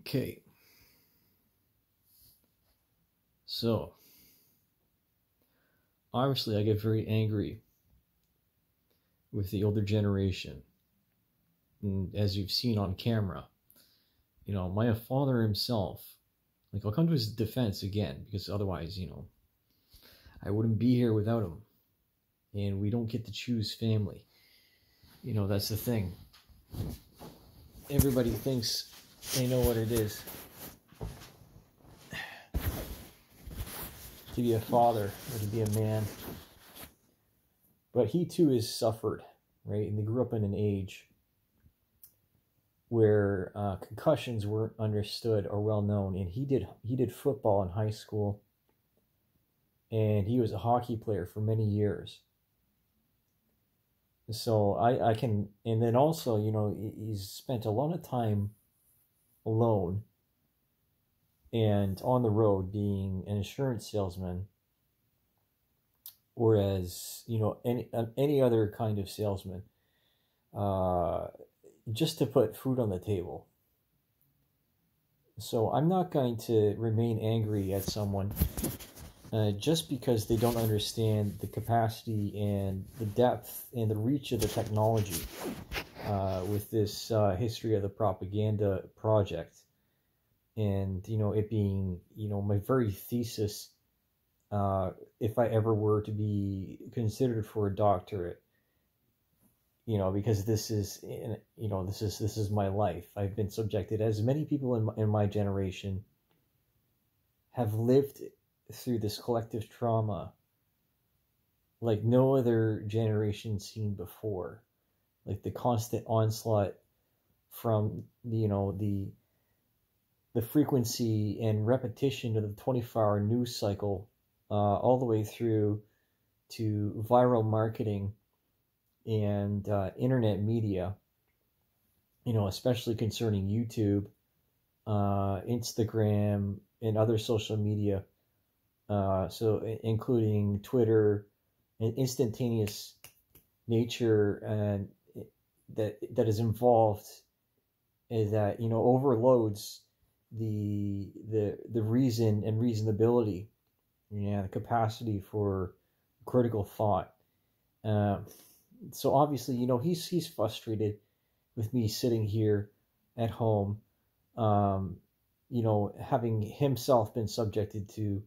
Okay, so obviously I get very angry with the older generation. And as you've seen on camera, my father himself, like I'll come to his defense again because otherwise, I wouldn't be here without him. And we don't get to choose family. That's the thing. Everybody thinks they know what it is to be a father or to be a man. But he too has suffered, right? And they grew up in an age where concussions weren't understood or well known. And he did football in high school, and he was a hockey player for many years. So I can, and then also, he's spent a lot of time alone and on the road being an insurance salesman, whereas any other kind of salesman, just to put food on the table. So I'm not going to remain angry at someone just because they don't understand the capacity and the depth and the reach of the technology with this history of the propaganda project. And, it being, my very thesis, if I ever were to be considered for a doctorate, because this is my life. I've been subjected, as many people in my generation have lived through this collective trauma like no other generation seen before. Like the constant onslaught from the frequency and repetition of the 24-hour news cycle, all the way through to viral marketing and internet media, especially concerning YouTube, Instagram, and other social media, so including Twitter, and instantaneous nature and that is involved, is that overloads the reason and reasonability, the capacity for critical thought. So obviously, he's frustrated with me sitting here at home, having himself been subjected to,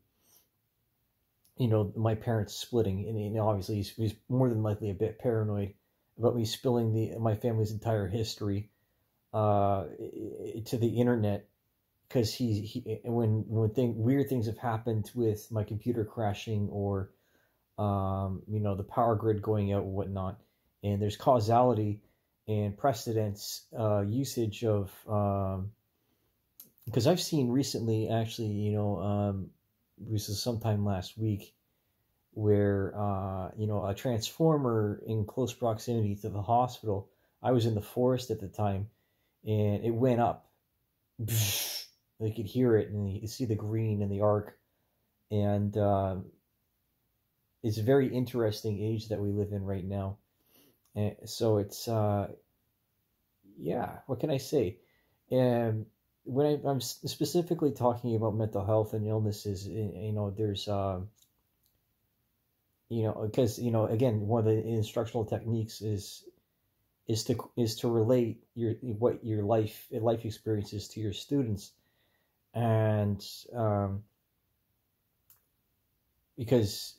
my parents splitting, and obviously he's more than likely a bit paranoid about me spilling my family's entire history to the internet, because when weird things have happened with my computer crashing or the power grid going out and whatnot, and there's causality and precedence usage of, because I've seen recently, actually, this is sometime last week, where a transformer in close proximity to the hospital. I was in the forest at the time, and it went up. They could hear it, and you see the green and the arc, and it's a very interesting age that we live in right now. And so it's what can I say? And when I'm specifically talking about mental health and illnesses, there's because again, one of the instructional techniques is to relate your life experiences to your students, and because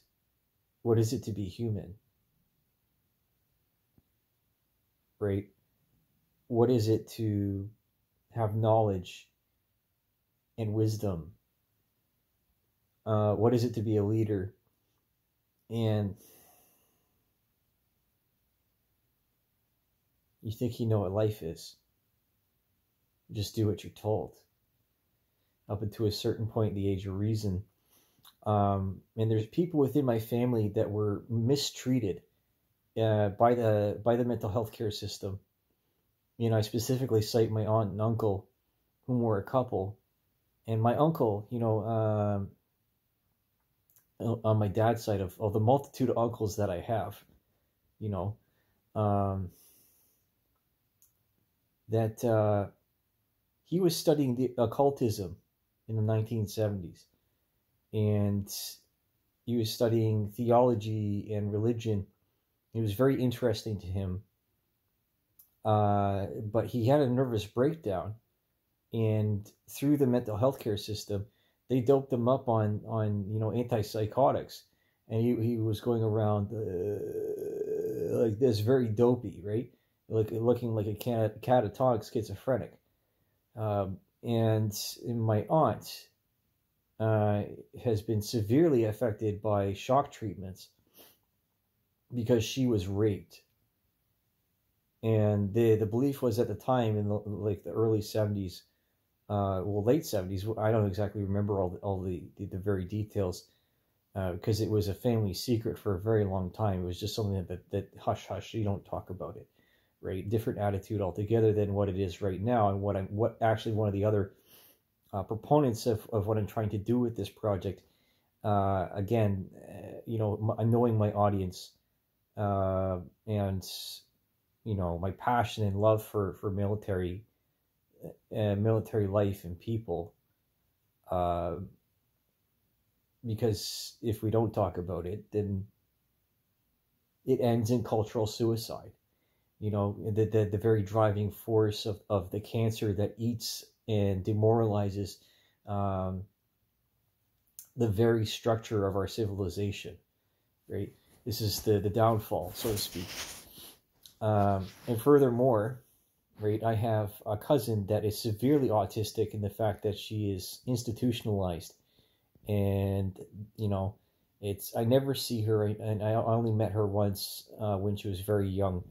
what is it to be human, right? What is it to have knowledge and wisdom? What is it to be a leader? And you think you know what life is. You just do what you're told. Up until a certain point, the age of reason. And there's people within my family that were mistreated by the mental health care system. I specifically cite my aunt and uncle, whom were a couple. And my uncle, on my dad's side, of the multitude of uncles that I have, that he was studying the occultism in the 1970s, and he was studying theology and religion. It was very interesting to him. But he had a nervous breakdown, and through the mental health care system, they doped him up on antipsychotics, and he was going around like this, very dopey, right? Like looking like a catatonic schizophrenic. And my aunt has been severely affected by shock treatments because she was raped. And the belief was at the time, in the early 70s, late 70s. I don't exactly remember all the very details, because it was a family secret for a very long time. It was just something that hush hush, you don't talk about it, right? Different attitude altogether than what it is right now, and what actually one of the other proponents of what I'm trying to do with this project. Again, knowing my audience, and my passion and love for military life and people. Because if we don't talk about it, then it ends in cultural suicide. The very driving force of the cancer that eats and demoralizes the very structure of our civilization, right? This is the downfall, so to speak. And furthermore, right, I have a cousin that is severely autistic in the fact that she is institutionalized. And, I never see her, and I only met her once when she was very young,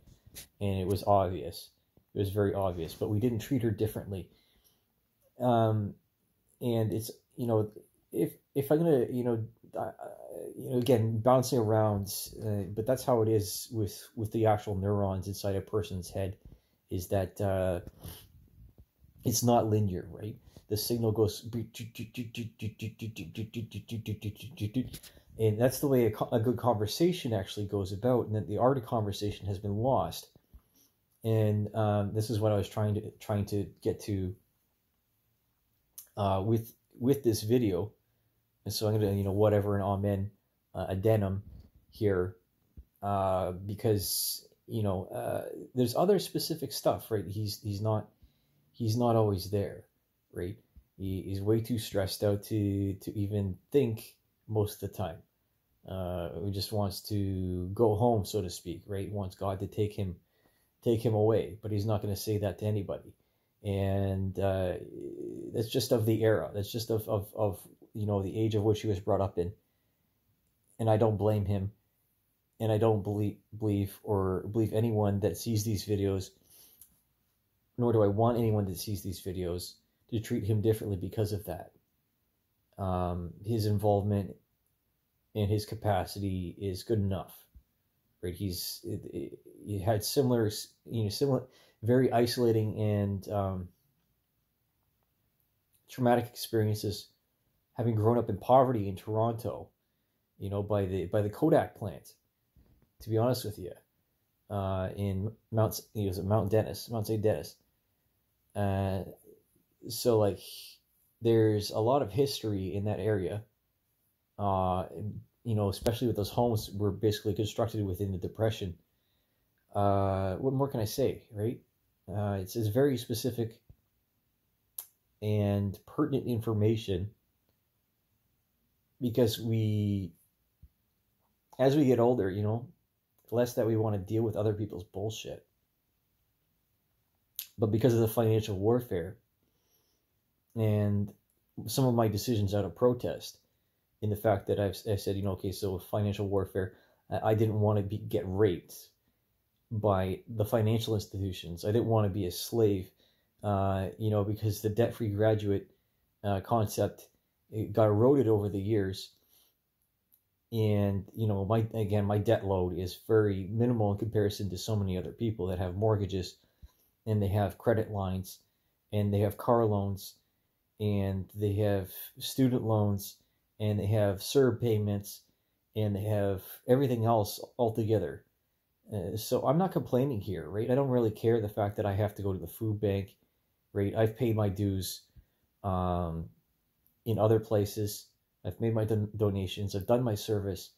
and it was obvious. It was very obvious, but we didn't treat her differently. And it's, if I'm going to, again, bouncing around, but that's how it is with the actual neurons inside a person's head, is that it's not linear, right? The signal goes, and that's the way a good conversation actually goes about, and that the art of conversation has been lost. And this is what I was trying to get to with this video. And so I'm gonna, whatever, an amen, addendum here, because there's other specific stuff, right? He's not always there, right? He's way too stressed out to even think most of the time. He just wants to go home, so to speak, right? He wants God to take him away, but he's not going to say that to anybody. And that's just of the era. That's just of the age of which he was brought up in. And I don't blame him, and I don't believe anyone that sees these videos, nor do I want anyone that sees these videos to treat him differently because of that. His involvement and his capacity is good enough, right? He had similar, very isolating and traumatic experiences, having grown up in poverty in Toronto, by the Kodak plant. To be honest with you, in Mount St. Denis. So there's a lot of history in that area, especially with those homes were basically constructed within the Depression. What more can I say, right? It's very specific and pertinent information, because as we get older, less that we want to deal with other people's bullshit. But because of the financial warfare and some of my decisions out of protest, in the fact that I said, okay, so with financial warfare, I didn't want to get raped by the financial institutions. I didn't want to be a slave, because the debt-free graduate concept, it got eroded over the years. And, my debt load is very minimal in comparison to so many other people that have mortgages, and they have credit lines, and they have car loans, and they have student loans, and they have CERB payments, and they have everything else altogether. So I'm not complaining here, right? I don't really care the fact that I have to go to the food bank right? I've paid my dues in other places. I've made my donations. I've done my service.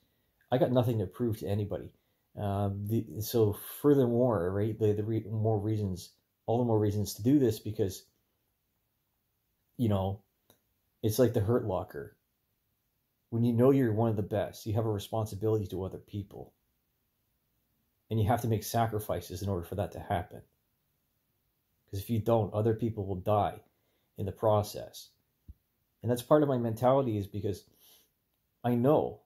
I got nothing to prove to anybody. So furthermore, right, more reasons, all the more reasons to do this, because, you know, it's like the Hurt Locker. When you know you're one of the best, you have a responsibility to other people. And you have to make sacrifices in order for that to happen. Because if you don't, other people will die in the process. And that's part of my mentality, is because I know,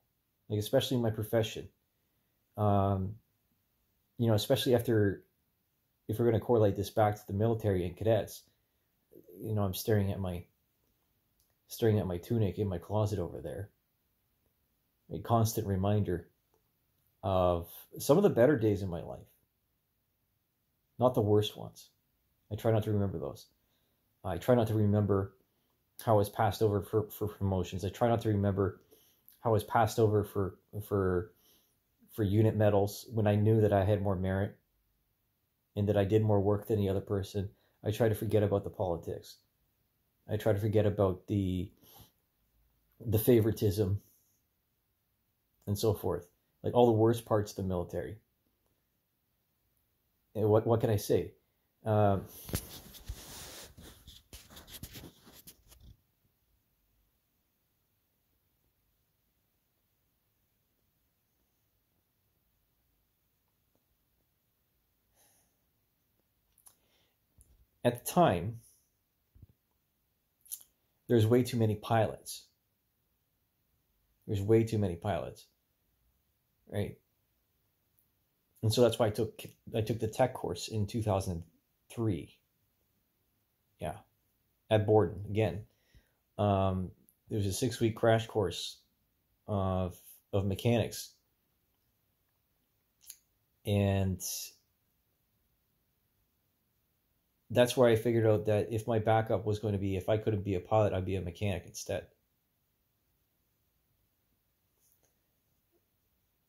like, especially in my profession, you know, especially after, if we're going to correlate this back to the military and cadets, you know, I'm staring at my tunic in my closet over there. A constant reminder of some of the better days in my life, not the worst ones. I try not to remember those. I try not to remember how I was passed over for promotions. I try not to remember how I was passed over for unit medals when I knew that I had more merit and that I did more work than the other person. I try to forget about the politics. I try to forget about the favoritism and so forth, like all the worst parts of the military. And what can I say? At the time, there's way too many pilots. There's way too many pilots, right? And so that's why I took the tech course in 2003. Yeah, at Borden again. There was a 6-week crash course of mechanics, and that's where I figured out that if my backup was going to be, if I couldn't be a pilot, I'd be a mechanic instead.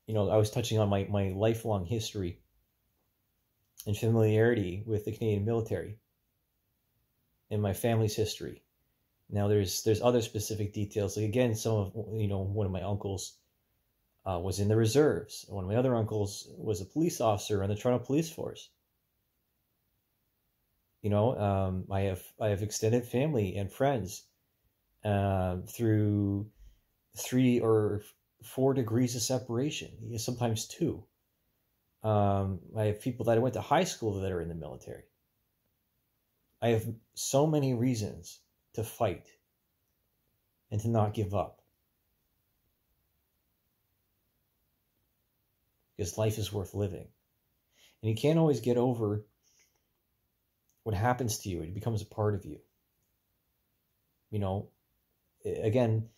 You know, I was touching on my lifelong history and familiarity with the Canadian military and my family's history. Now there's other specific details. Like, again, some of, you know, one of my uncles was in the reserves. One of my other uncles was a police officer in the Toronto Police Force. You know, I have extended family and friends through 3 or 4 degrees of separation, sometimes 2. I have people that I went to high school that are in the military. I have so many reasons to fight and to not give up, because life is worth living. And you can't always get over what happens to you. It becomes a part of you. You know, again,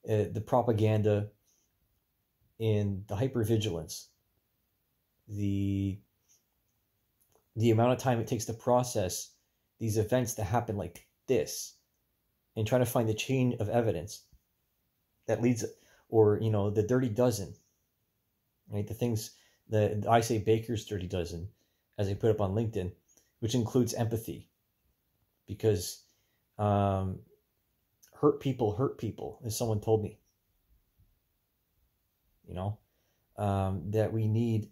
the propaganda and the hypervigilance, the amount of time it takes to process these events that happen like this, and trying to find the chain of evidence that leads, or, you know, the dirty dozen, right? The things that I say, Baker's dirty dozen, as I put up on LinkedIn, which includes empathy, because hurt people, as someone told me. You know, that we need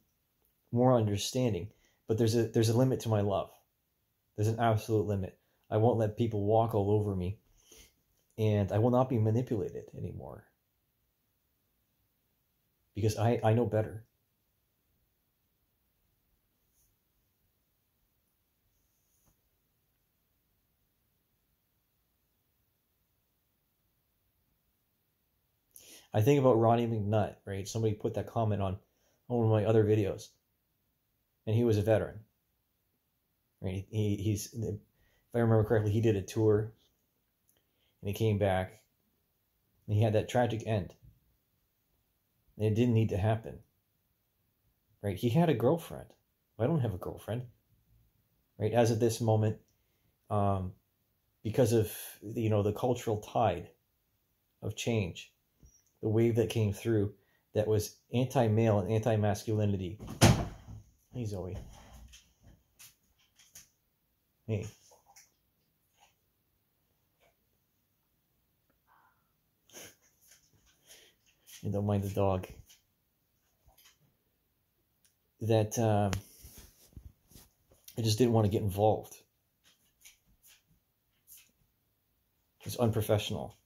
more understanding, but there's a limit to my love. There's an absolute limit. I won't let people walk all over me, and I will not be manipulated anymore, because I know better. I think about Ronnie McNutt, right? Somebody put that comment on one of my other videos, and he was a veteran, right? He's, if I remember correctly, he did a tour, and he came back, and he had that tragic end. And it didn't need to happen, right? He had a girlfriend. I don't have a girlfriend, right? As of this moment, because of, you know, the cultural tide of change, the wave that came through that was anti-male and anti-masculinity. Hey, Zoe. Hey. and don't mind the dog, that I just didn't want to get involved. It's unprofessional.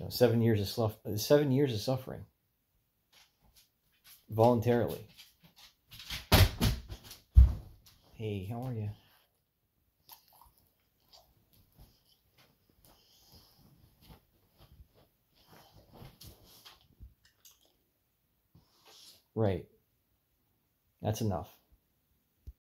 7 years of suffering voluntarily. Hey, how are you? Right. That's enough.